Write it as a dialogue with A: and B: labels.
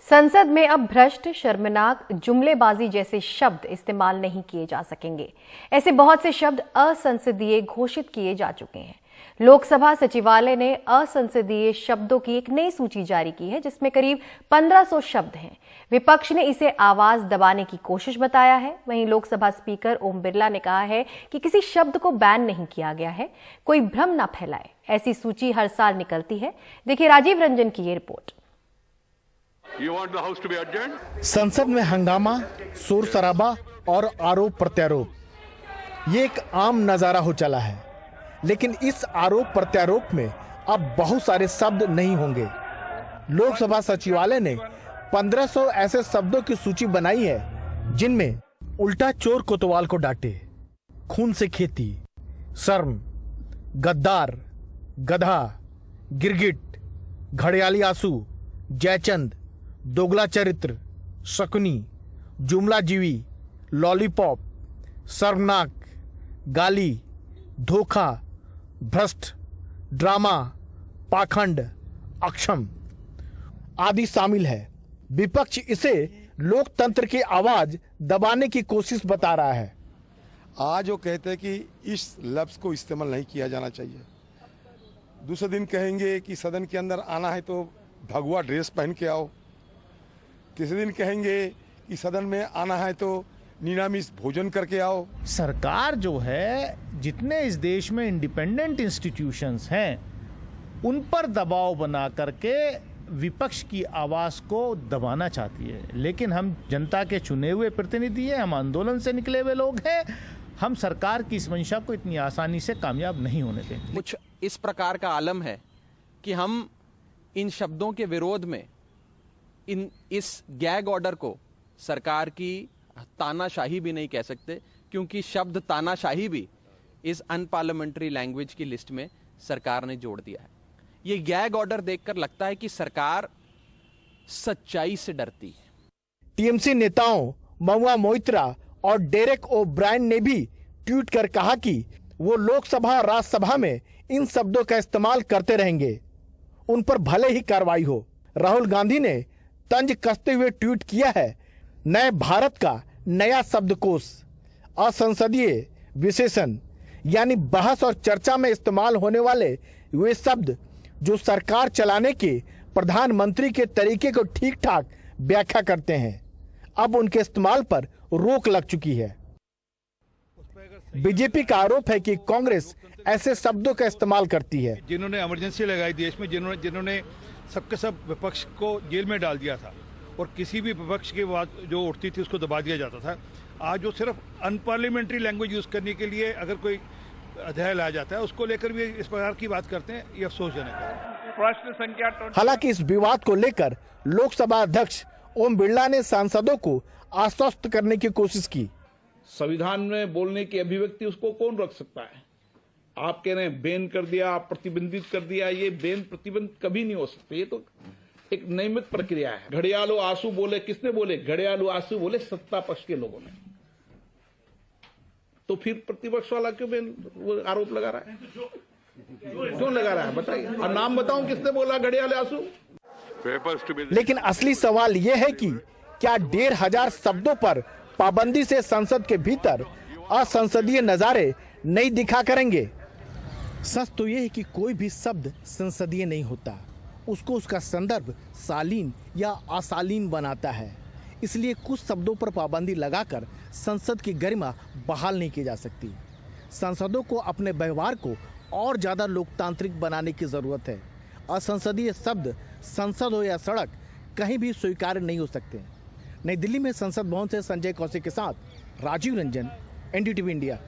A: संसद में अब भ्रष्ट, शर्मनाक, जुमलेबाजी जैसे शब्द इस्तेमाल नहीं किए जा सकेंगे। ऐसे बहुत से शब्द असंसदीय घोषित किए जा चुके हैं। लोकसभा सचिवालय ने असंसदीय शब्दों की एक नई सूची जारी की है, जिसमें करीब 1500 शब्द हैं। विपक्ष ने इसे आवाज दबाने की कोशिश बताया है। वहीं लोकसभा स्पीकर ओम बिरला ने कहा है कि किसी शब्द को बैन नहीं किया गया है, कोई भ्रम न फैलाए। ऐसी सूची हर साल निकलती है। देखिए राजीव रंजन की ये रिपोर्ट।
B: संसद में हंगामा, शोर शराबा और आरोप प्रत्यारोप, ये एक आम नजारा हो चला है। लेकिन इस आरोप प्रत्यारोप में अब बहुत सारे शब्द नहीं होंगे। लोकसभा सचिवालय ने 1500 ऐसे शब्दों की सूची बनाई है, जिनमें उल्टा चोर कोतवाल को डांटे, खून से खेती, शर्म, गद्दार, गधा, गिरगिट, घड़ियाली आंसू, जयचंद, दोगला चरित्र, शकुनी, जुमला जीवी, लॉलीपॉप, शर्मनाक, गाली, धोखा, भ्रष्ट, ड्रामा, पाखंड, अक्षम आदि शामिल है। विपक्ष इसे लोकतंत्र की आवाज दबाने की कोशिश बता रहा है।
C: आज वो कहते हैं कि इस लफ्ज को इस्तेमाल नहीं किया जाना चाहिए। दूसरे दिन कहेंगे कि सदन के अंदर आना है तो भगवा ड्रेस पहन के आओ। तीसरे दिन कहेंगे कि सदन में आना है तो निरामिष भोजन करके आओ।
D: सरकार जो है, जितने इस देश में इंडिपेंडेंट इंस्टीट्यूशंस हैं, उन पर दबाव बना करके विपक्ष की आवाज को दबाना चाहती है। लेकिन हम जनता के चुने हुए प्रतिनिधि हैं, हम आंदोलन से निकले हुए लोग हैं। हम सरकार की इस मंशा को इतनी आसानी से कामयाब नहीं होने देंगे।
E: कुछ इस प्रकार का आलम है कि हम इन शब्दों के विरोध में इस गैग ऑर्डर को सरकार की तानाशाही भी नहीं कह सकते, क्योंकि शब्द तानाशाही भी इस अनपार्लियामेंट्री लैंग्वेज की लिस्ट में सरकार ने जोड़ दिया है। ये गैग ऑर्डर देखकर लगता है कि सरकार सच्चाई से डरती है।
B: टीएमसी नेताओं महुआ मोइत्रा और डेरेक ओ ब्रायन ने भी ट्वीट कर कहा कि वो लोकसभा और राज्यसभा में इन शब्दों का इस्तेमाल करते रहेंगे, उन पर भले ही कार्रवाई हो। राहुल गांधी ने तंज कसते हुए ट्वीट किया है, नए भारत का नया शब्दकोश, असंसदीय विशेषण यानी बहस और चर्चा में इस्तेमाल होने वाले वे शब्द जो सरकार चलाने के प्रधानमंत्री के तरीके को ठीक ठाक व्याख्या करते हैं, अब उनके इस्तेमाल पर रोक लग चुकी है। बीजेपी का आरोप है कि कांग्रेस ऐसे शब्दों का इस्तेमाल करती है।
F: जिन्होंने इमरजेंसी लगाई देश में, जिन्होंने सबके सब विपक्ष को जेल में डाल दिया था और किसी भी विपक्ष की बात जो उठती थी उसको दबा दिया जाता था, आज वो सिर्फ अनपार्लियामेंट्री लैंग्वेज यूज करने के लिए अगर कोई अध्याय लाया जाता है, उसको लेकर भी इस प्रकार की बात करते हैं, ये अफसोसजनक है।
G: प्रश्न संख्या
B: हालांकि इस विवाद को लेकर लोकसभा अध्यक्ष ओम बिरला ने सांसदों को आश्वस्त करने की कोशिश की।
H: संविधान में बोलने की अभिव्यक्ति उसको कौन रख सकता है? आप कह रहे हैं बैन कर दिया, प्रतिबंधित कर दिया, ये बैन प्रतिबंध कभी नहीं हो सकते। ये तो एक नियमित प्रक्रिया है। घड़ियालो आंसू बोले, किसने बोले? घड़ियालो आंसू बोले सत्ता पक्ष के लोगों ने। तो फिर प्रतिपक्ष वाला क्यों वो आरोप लगा रहा है? क्यों लगा रहा है बताइए, और नाम बताऊं किसने बोला घड़ियालो आंसू?
B: लेकिन असली सवाल यह है कि क्या 1500 शब्दों पर पाबंदी से संसद के भीतर असंसदीय नजारे नहीं दिखा करेंगे? सच तो यह है कि कोई भी शब्द संसदीय नहीं होता, उसको उसका संदर्भ शालीन या अशालीन बनाता है। इसलिए कुछ शब्दों पर पाबंदी लगाकर संसद की गरिमा बहाल नहीं की जा सकती। सांसदों को अपने व्यवहार को और ज्यादा लोकतांत्रिक बनाने की जरूरत है। असंसदीय शब्द संसद हो या सड़क कहीं भी स्वीकार्य नहीं हो सकते। नई दिल्ली में संसद भवन से संजय कौशिक के साथ राजीव रंजन, एनडीटीवी इंडिया।